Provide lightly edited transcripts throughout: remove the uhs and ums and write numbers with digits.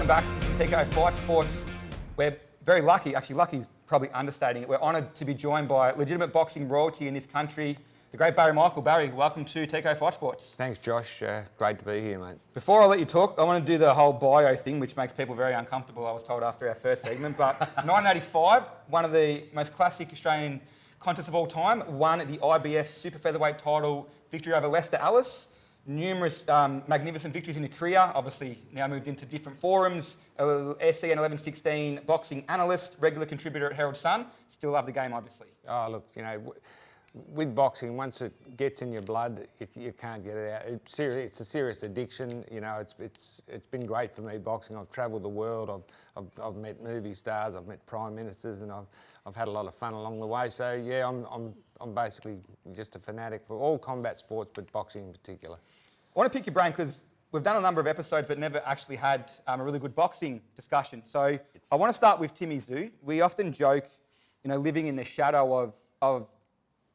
welcome back to TKO Fight Sports. We're very lucky, actually lucky is probably understating it. We're honoured to be joined by legitimate boxing royalty in this country, the great Barry Michael. Barry, welcome to TKO Fight Sports. Thanks, Josh. Great to be here, mate. Before I let you talk, I want to do the whole bio thing, which makes people very uncomfortable, I was told after our first segment. But 1985, one of the most classic Australian contests of all time, won the IBF Super Featherweight title, victory over Lester Ellis. Numerous magnificent victories in your career, obviously now moved into different forums, SCN 1116 boxing analyst, regular contributor at Herald Sun. Still love the game, obviously. Oh, look, you know, with boxing, once it gets in your blood, you can't get it out. It's a serious addiction. You know, it's been great for me, boxing. I've travelled the world. I've met movie stars. I've met prime ministers, and I've had a lot of fun along the way. So yeah, I'm basically just a fanatic for all combat sports, but boxing in particular. I want to pick your brain because we've done a number of episodes but never actually had a really good boxing discussion. So I want to start with Timmy Tszyu. We often joke, you know, living in the shadow of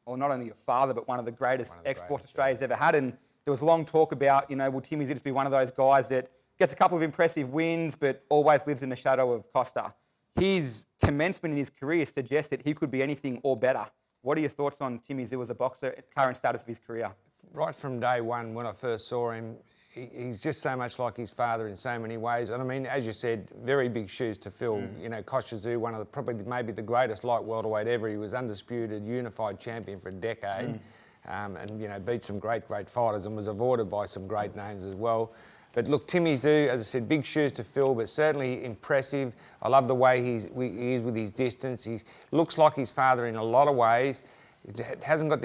or not only your father, but one of the greatest exports Australia's ever had. And there was long talk about, you know, will Timmy Tszyu just be one of those guys that gets a couple of impressive wins but always lives in the shadow of Costa? His commencement in his career suggested he could be anything or better. What are your thoughts on Timmy Tszyu as a boxer, current status of his career? Right from day one, when I first saw him, he's just so much like his father in so many ways. And I mean, as you said, very big shoes to fill. You know, Kostya Tszyu, one of the probably maybe the greatest light welterweight ever. He was undisputed, unified champion for a decade, and you know, beat some great fighters and was avoided by some great names as well. But look, Timmy Tszyu, as I said, big shoes to fill, but certainly impressive. I love the way he is with his distance. He looks like his father in a lot of ways. It hasn't got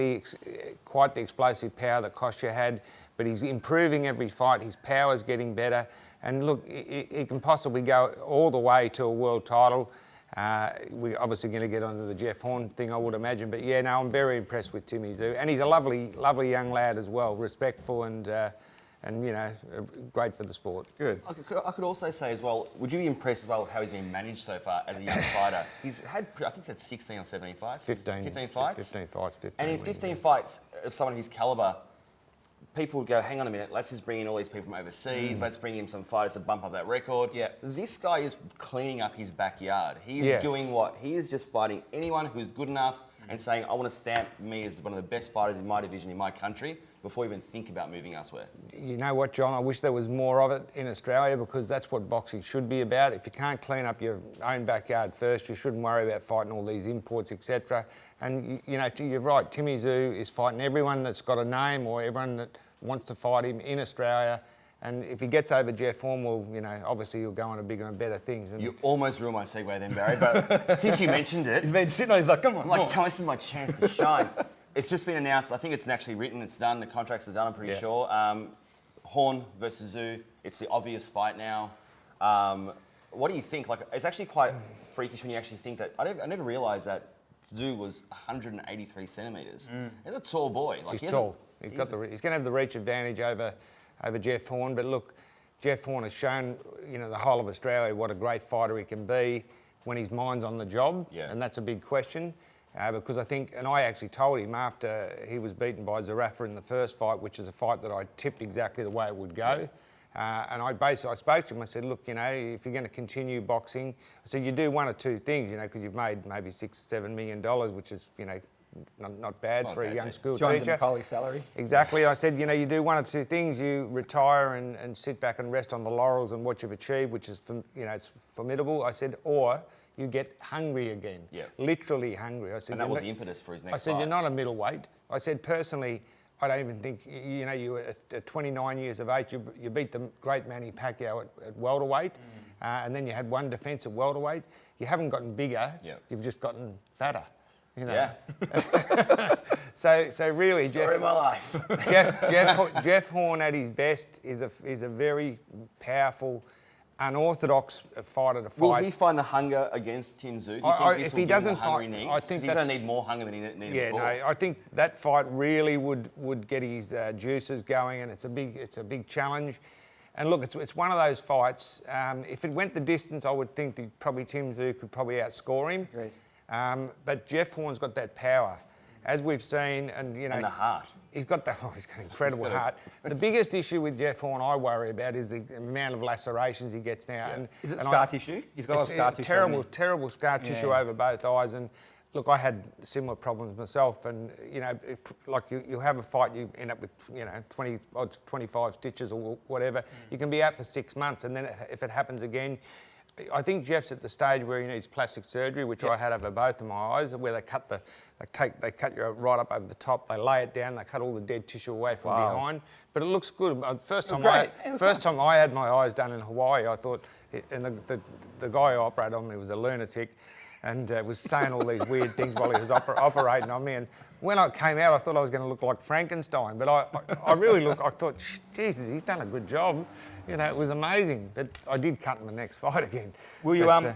quite the explosive power that Kostya had, but he's improving every fight. His power's getting better. And look, he can possibly go all the way to a world title. We're obviously going to get onto the Jeff Horn thing, I would imagine. But yeah, no, I'm very impressed with Timmy Tszyu. And he's a lovely young lad as well, respectful and you know, great for the sport. Good. I could also say as well, would you be impressed as well how he's been managed so far as a young fighter? He's had, I think that's 16 or 17 fights? 15 fights. 15 fights, 15 And in 15 fights of someone of his calibre, people would go, hang on a minute, let's just bring in all these people from overseas, let's bring in some fighters to bump up that record. Yeah. This guy is cleaning up his backyard. He is doing what? He is just fighting anyone who's good enough and saying, I want to stamp me as one of the best fighters in my division, in my country, before we even think about moving elsewhere. You know what, John? I wish there was more of it in Australia, because that's what boxing should be about. If you can't clean up your own backyard first, you shouldn't worry about fighting all these imports, etc. And, you know, you're right, Timmy Tszyu is fighting everyone that's got a name or everyone that wants to fight him in Australia. And if he gets over Jeff Horn, well, you know, obviously he'll go on to bigger and better things. And you almost ruined my segue then, Barry, but since you mentioned it... He's been sitting on, he's like, come on. I'm like, come on, this is my chance to shine. It's just been announced. I think it's actually written, it's done, the contracts are done, I'm pretty sure. Horn versus Tszyu, it's the obvious fight now. What do you think? Like, it's actually quite freakish when you actually think that... I never realised that Tszyu was 183 centimetres. He's a tall boy. Like, he's tall. He's going to have the reach advantage over Jeff Horn. But look, Jeff Horn has shown, you know, the whole of Australia what a great fighter he can be when his mind's on the job. Yeah. And that's a big question. Because I think, and I actually told him after he was beaten by Zerafa in the first fight, which is a fight that I tipped exactly the way it would go. And I spoke to him, I said, look, you know, if you're going to continue boxing, I said, you do one or two things, you know, because you've made maybe $6-7 million, which is, you know, not bad for a young school teacher. John salary. Exactly. I said, you know, you do one of two things. You retire and sit back and rest on the laurels and what you've achieved, which is, you know, it's formidable. I said, or you get hungry again. Yeah. Literally hungry. I said, and that was the impetus for his next fight. I said, you're not a middleweight. I said, personally, I don't even think, you know, you were at 29 years of age, you beat the great Manny Pacquiao at welterweight, and then you had one defence at welterweight. You haven't gotten bigger, you've just gotten fatter. You know? Yeah. So really, Story of my life. Jeff Horn at his best is a very powerful, unorthodox fighter to fight. Will he find the hunger against Tim Tszyu? If he doesn't fight, I think he's going to need more hunger than he needed before. Yeah, no, I think that fight really would get his juices going, and it's a big challenge. And look, it's one of those fights. If it went the distance, I would think that probably Tim Tszyu could probably outscore him. Great. But Jeff Horn's got that power. as we've seen, and you know, And the heart. he's got an incredible heart. The biggest issue with Jeff Horn I worry about is the amount of lacerations he gets now. And, Is it and scar tissue? He's got a lot of scar tissue. terrible scar tissue over both eyes. And look, I had similar problems myself. And you know, you have a fight, you end up with 20 or 25 stitches or whatever. You can be out for 6 months, and then if it happens again. I think Jeff's at the stage where he needs plastic surgery, which I had over both of my eyes, where they cut you right up over the top, they lay it down, they cut all the dead tissue away from behind. But it looks good. First time I had my eyes done in Hawaii, I thought, and the guy who operated on me was a lunatic, and was saying all these weird things while he was operating on me. And when I came out, I thought I was going to look like Frankenstein. But I really I thought, Jesus, he's done a good job. You know, it was amazing. But I did cut in the next fight again. Will you will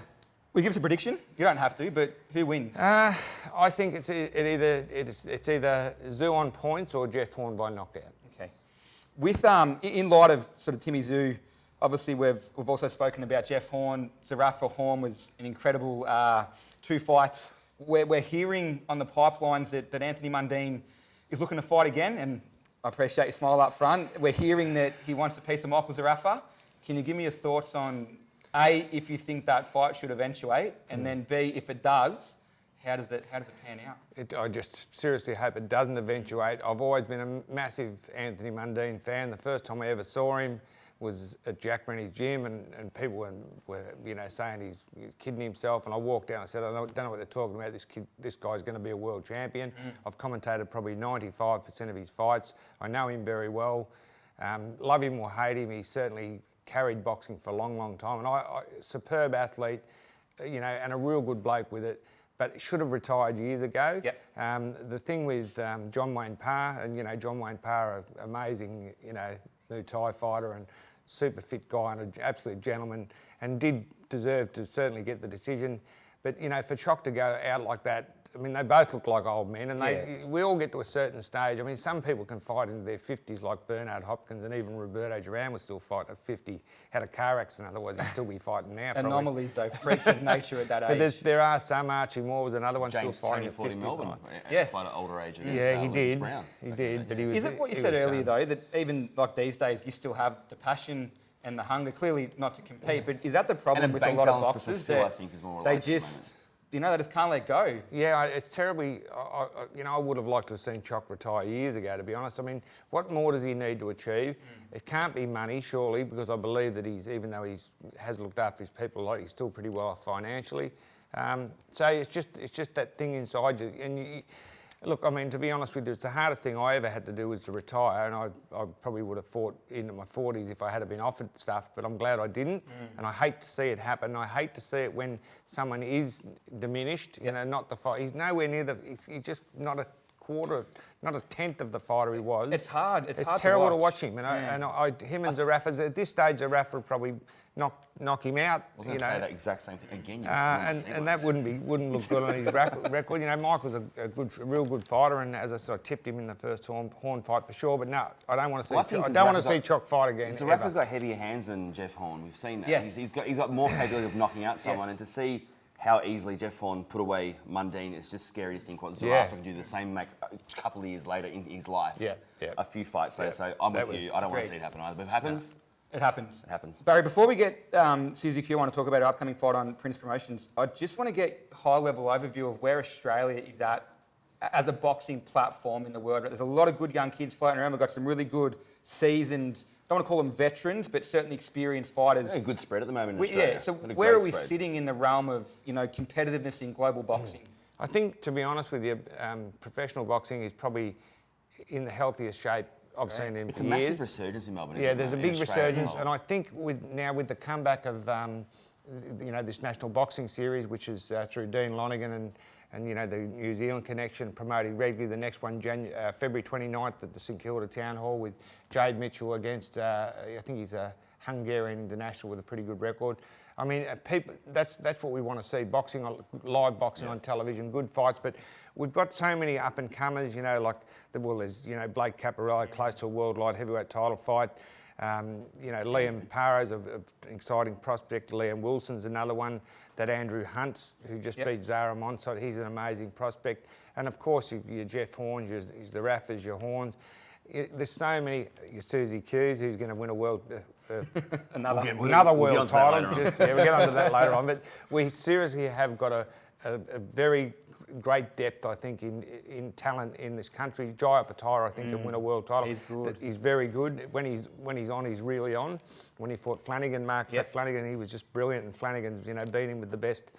you give us a prediction? You don't have to, but who wins? I think it's either Zoo on points or Jeff Horn by knockout. Okay. With in light of sort of Timmy Zoo, obviously we've also spoken about Jeff Horn. Zerafa Horn was an incredible 2 fights. We're hearing on the pipelines that Anthony Mundine is looking to fight again, and I appreciate your smile up front. We're hearing that he wants a piece of Michael Zerafa. Can you give me your thoughts on A, if you think that fight should eventuate, and then B, if it does, how does it pan out? I just seriously hope it doesn't eventuate. I've always been a massive Anthony Mundine fan. The first time I ever saw him was at Jack Rennie's gym, and people were saying he's kidding himself. And I walked down and I said, I don't know what they're talking about. This guy's going to be a world champion. I've commentated probably 95% of his fights. I know him very well. Love him or hate him, he certainly carried boxing for a long, long time. And superb athlete, and a real good bloke with it. But should have retired years ago. Yep. The thing with John Wayne Parr, and John Wayne Parr, amazing, Muay Thai fighter and super fit guy and an absolute gentleman, and did deserve to certainly get the decision. But for Choc to go out like that, I mean, they both look like old men, and we all get to a certain stage. I mean, some people can fight into their 50s, like Bernard Hopkins, and even Roberto Duran would still fight at 50. Had a car accident, otherwise he'd still be fighting now. Anomalies, though, freaks of nature at that age. But there are some. Archie Moore was another one James still fighting Toney at fought in 50. Melbourne. Yes. Quite an older age. Yeah, he did. Brown. He did, but he was. Is it what you said earlier, though, that even like these days you still have the passion and the hunger, clearly not to compete, but is that the problem And a with a bank lot of balance to boxers fulfill, that I think, is more they related just, they just can't let go? Yeah, it's terribly. I would have liked to have seen Choc retire years ago, to be honest. I mean, what more does he need to achieve? It can't be money, surely, because I believe that even though he has looked after his people a lot, he's still pretty well off financially. So it's just that thing inside you. And look, I mean, to be honest with you, it's the hardest thing I ever had to do was to retire, and I probably would have fought into my 40s if I had been offered stuff, but I'm glad I didn't. And I hate to see it happen. I hate to see it when someone is diminished, not the fight. He's nowhere near he's just not a quarter, not a tenth of the fighter he was. It's hard. It's hard terrible to to watch him. And him and Zerafa, at this stage, Zerafa would probably knock him out. I was going to say that exact same thing again. And that wouldn't look good on his record. Michael's a real good fighter, and as I said, I tipped him in the first Horn fight for sure. But no, I don't want to see. I don't want to see Choc fight again. Zerafa's got heavier hands than Jeff Horn. We've seen that. Yes. He's got more capability of knocking out someone, and to see how easily Jeff Horn put away Mundine, it's just scary to think what Zerafa can do the same a couple of years later in his life. A few fights later. So I'm with you. I don't want to see it happen either. But if it happens, it happens. It happens. Barry, before we get Susie Q, I want to talk about our upcoming fight on Prince Promotions. I just want to get high-level overview of where Australia is at as a boxing platform in the world. There's a lot of good young kids floating around. We've got some really good, seasoned, I don't want to call them veterans, but certainly experienced fighters. A good spread at the moment in Australia. Yeah, so where are we sitting in the realm of competitiveness in global boxing? I think, to be honest with you, professional boxing is probably in the healthiest shape I've seen in years. It's a massive resurgence in Melbourne. Yeah, there's a big resurgence, and I think with the comeback of this national boxing series, which is through Dean Lonergan and the New Zealand connection, promoting regularly. The next one, February 29th at the St Kilda Town Hall with Jade Mitchell against, I think he's a Hungarian international with a pretty good record. I mean, people, that's what we want to see, boxing, live boxing on television, good fights, but we've got so many up-and-comers, there's Blake Caparello close to a world light heavyweight title fight. You know, Liam Paro's an exciting prospect. Liam Wilson's another one. That Andrew Hunt's, who just beat Zara Monsot, he's an amazing prospect. And of course, your Jeff Horns, your Zarafas, your Horns. There's so many. Your Susie Hughes, who's going to win a world, another we'll world get onto that title. later on. We'll get onto that later on. But we seriously have got a very great depth, I think, in talent in this country. Jai Patara, I think, can win a world title. He's good. He's very good. When he's on, he's really on. When he fought Flanagan, Mark Flanagan, he was just brilliant. And Flanagan, you know, beat him with the best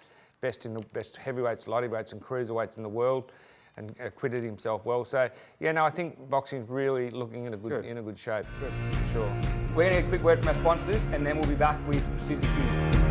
heavyweights, lightweights, and cruiserweights in the world, and acquitted himself well. So yeah, no, I think boxing's really looking in a good shape, for sure. We're going to get a quick word from our sponsors, and then we'll be back with Susie Hughes.